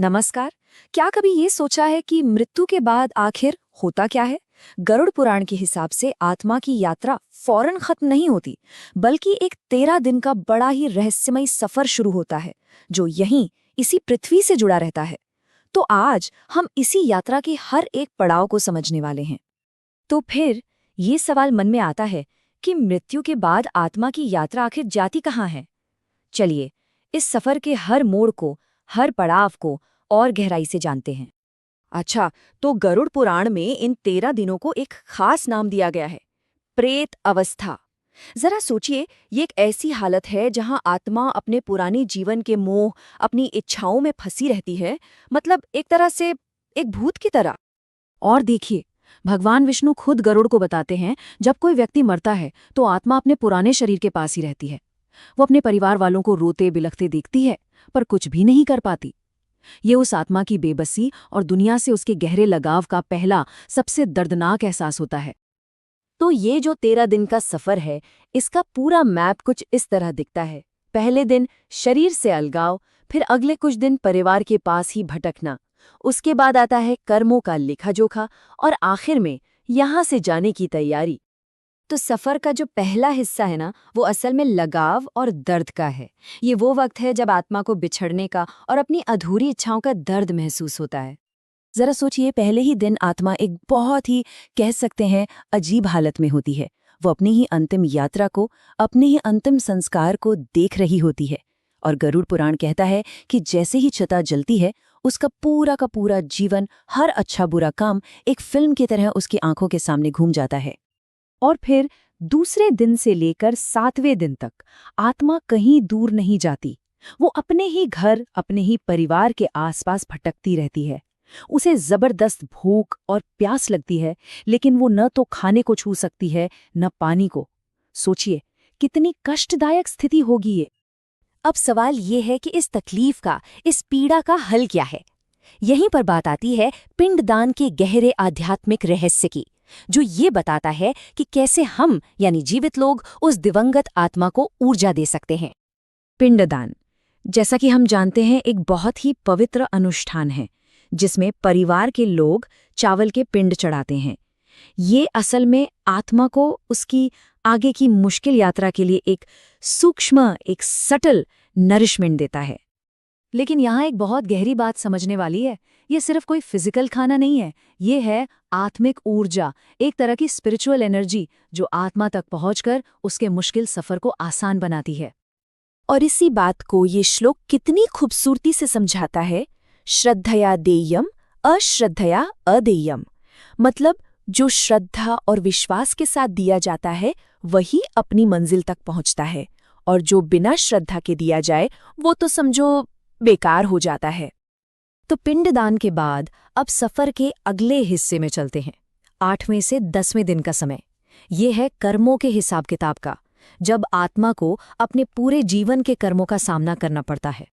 नमस्कार। क्या कभी ये सोचा है कि मृत्यु के बाद आखिर होता क्या है? गरुड़ पुराण के हिसाब से आत्मा की यात्रा फौरन खत्म नहीं होती, बल्कि एक 13 दिन का बड़ा ही रहस्यमय सफर शुरू होता है, जो यहीं इसी पृथ्वी से जुड़ा रहता है। तो आज हम इसी यात्रा के हर एक पड़ाव को समझने वाले हैं। तो फिर ये सवाल मन में आता है कि मृत्यु के बाद आत्मा की यात्रा आखिर जाती कहाँ है? चलिए, इस सफर के हर मोड़ को, हर पड़ाव को और गहराई से जानते हैं। अच्छा, तो गरुड़ पुराण में इन 13 दिनों को एक खास नाम दिया गया है, प्रेत अवस्था। जरा सोचिए, ये एक ऐसी हालत है जहां आत्मा अपने पुराने जीवन के मोह, अपनी इच्छाओं में फंसी रहती है, मतलब एक तरह से एक भूत की तरह। और देखिए, भगवान विष्णु खुद गरुड़ को बताते हैं, जब कोई व्यक्ति मरता है तो आत्मा अपने पुराने शरीर के पास ही रहती है। वो अपने परिवार वालों को रोते बिलखते देखती है, पर कुछ भी नहीं कर पाती। ये उस आत्मा की बेबसी और दुनिया से उसके गहरे लगाव का पहला, सबसे दर्दनाक एहसास होता है। तो ये जो 13 दिन का सफर है, इसका पूरा मैप कुछ इस तरह दिखता है। पहले दिन शरीर से अलगाव, फिर अगले कुछ दिन परिवार के पास ही भटकना, उसके बाद आता है कर्मों का लेखा-जोखा और आखिर में यहाँ से जाने की तैयारी। तो सफर का जो पहला हिस्सा है ना, वो असल में लगाव और दर्द का है। ये वो वक्त है जब आत्मा को बिछड़ने का और अपनी अधूरी इच्छाओं का दर्द महसूस होता है। जरा सोचिए, पहले ही दिन आत्मा एक बहुत ही, कह सकते हैं, अजीब हालत में होती है। वो अपनी ही अंतिम यात्रा को, अपने ही अंतिम संस्कार को देख रही होती है। और गरुड़ पुराण कहता है कि जैसे ही चिता जलती है, उसका पूरा का पूरा जीवन, हर अच्छा बुरा काम एक फिल्म की तरह उसकी आंखों के सामने घूम जाता है। और फिर दूसरे दिन से लेकर 7वें दिन तक आत्मा कहीं दूर नहीं जाती। वो अपने ही घर, अपने ही परिवार के आसपास भटकती रहती है। उसे जबरदस्त भूख और प्यास लगती है, लेकिन वो न तो खाने को छू सकती है, न पानी को। सोचिए, कितनी कष्टदायक स्थिति होगी ये। अब सवाल ये है कि इस तकलीफ का, इस पीड़ा का हल क्या है? यहीं पर बात आती है पिंडदान के गहरे आध्यात्मिक रहस्य की, जो ये बताता है कि कैसे हम, यानी जीवित लोग, उस दिवंगत आत्मा को ऊर्जा दे सकते हैं। पिंडदान, जैसा कि हम जानते हैं, एक बहुत ही पवित्र अनुष्ठान है, जिसमें परिवार के लोग चावल के पिंड चढ़ाते हैं। ये असल में आत्मा को उसकी आगे की मुश्किल यात्रा के लिए एक सूक्ष्म, एक सटल नरिशमेंट देता है। लेकिन यहाँ एक बहुत गहरी बात समझने वाली है। ये सिर्फ कोई फिजिकल खाना नहीं है, ये है आत्मिक ऊर्जा, एक तरह की स्पिरिचुअल एनर्जी, जो आत्मा तक पहुंचकर उसके मुश्किल सफर को आसान बनाती है। और इसी बात को ये श्लोक कितनी खूबसूरती से समझाता है। श्रद्धया देयम, अश्रद्धया अदेयम। मतलब जो श्रद्धा और विश्वास के साथ दिया जाता है, वही अपनी मंजिल तक पहुंचता है, और जो बिना श्रद्धा के दिया जाए, वो तो समझो बेकार हो जाता है। तो पिंडदान के बाद अब सफर के अगले हिस्से में चलते हैं। 8वें से 10वें दिन का समय, ये है कर्मों के हिसाब किताब का, जब आत्मा को अपने पूरे जीवन के कर्मों का सामना करना पड़ता है।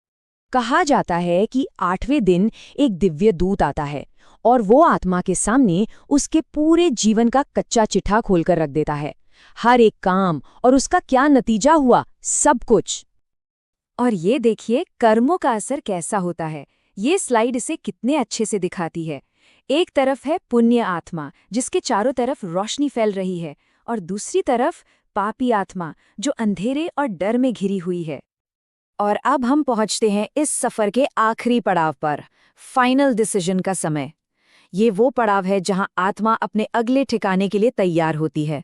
कहा जाता है कि 8वें दिन एक दिव्य दूत आता है और वो आत्मा के सामने उसके पूरे जीवन का कच्चा चिट्ठा खोलकर रख देता है। हर एक काम और उसका क्या नतीजा हुआ, सब कुछ। और ये देखिए कर्मों का असर कैसा होता है। ये स्लाइड इसे कितने अच्छे से दिखाती है। एक तरफ है पुण्य आत्मा, जिसके चारों तरफ रोशनी फैल रही है, और दूसरी तरफ पापी आत्मा, जो अंधेरे और डर में घिरी हुई है। और अब हम पहुंचते हैं इस सफर के आखिरी पड़ाव पर, फाइनल डिसीजन का समय। ये वो पड़ाव है जहां आत्मा अपने अगले ठिकाने के लिए तैयार होती है।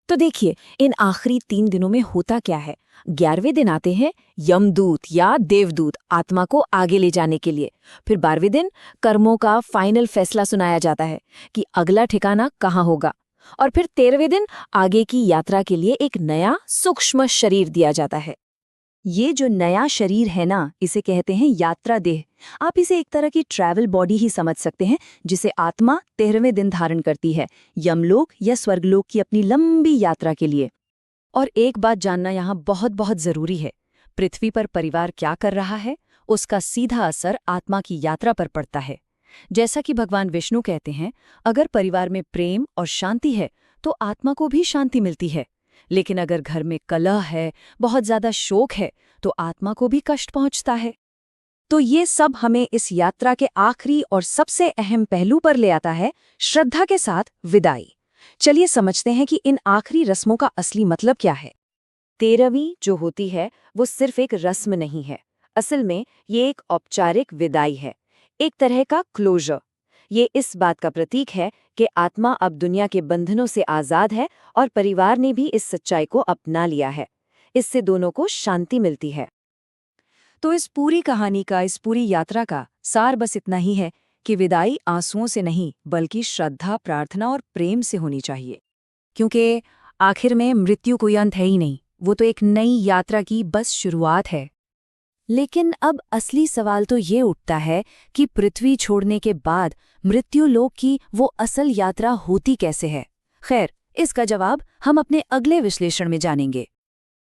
तो देखिए, इन आखिरी 3 दिनों में होता क्या है। 11वें दिन आते हैं यमदूत या देवदूत आत्मा को आगे ले जाने के लिए। फिर 12वें दिन कर्मों का फाइनल फैसला सुनाया जाता है कि अगला ठिकाना कहाँ होगा। और फिर 13वें दिन आगे की यात्रा के लिए एक नया सूक्ष्म शरीर दिया जाता है। ये जो नया शरीर है ना, इसे कहते हैं यात्रा देह। आप इसे एक तरह की ट्रैवल बॉडी ही समझ सकते हैं, जिसे आत्मा 13वें दिन धारण करती है, यमलोक या स्वर्गलोक की अपनी लंबी यात्रा के लिए। और एक बात जानना यहाँ बहुत बहुत जरूरी है। पृथ्वी पर परिवार क्या कर रहा है, उसका सीधा असर आत्मा की यात्रा पर पड़ता है। जैसा कि भगवान विष्णु कहते हैं, अगर परिवार में प्रेम और शांति है तो आत्मा को भी शांति मिलती है। लेकिन अगर घर में कलह है, बहुत ज्यादा शोक है, तो आत्मा को भी कष्ट पहुंचता है। तो ये सब हमें इस यात्रा के आखिरी और सबसे अहम पहलू पर ले आता है, श्रद्धा के साथ विदाई। चलिए समझते हैं कि इन आखिरी रस्मों का असली मतलब क्या है। 13वीं जो होती है वो सिर्फ एक रस्म नहीं है, असल में ये एक औपचारिक विदाई है, एक तरह का क्लोजर। ये इस बात का प्रतीक है कि आत्मा अब दुनिया के बंधनों से आज़ाद है और परिवार ने भी इस सच्चाई को अपना लिया है। इससे दोनों को शांति मिलती है। तो इस पूरी कहानी का, इस पूरी यात्रा का सार बस इतना ही है कि विदाई आंसुओं से नहीं बल्कि श्रद्धा, प्रार्थना और प्रेम से होनी चाहिए। क्योंकि आखिर में मृत्यु कोई अंत है ही नहीं, वो तो एक नई यात्रा की बस शुरुआत है। लेकिन अब असली सवाल तो ये उठता है कि पृथ्वी छोड़ने के बाद मृत्यु लोक की वो असल यात्रा होती कैसे है। खैर, इसका जवाब हम अपने अगले विश्लेषण में जानेंगे।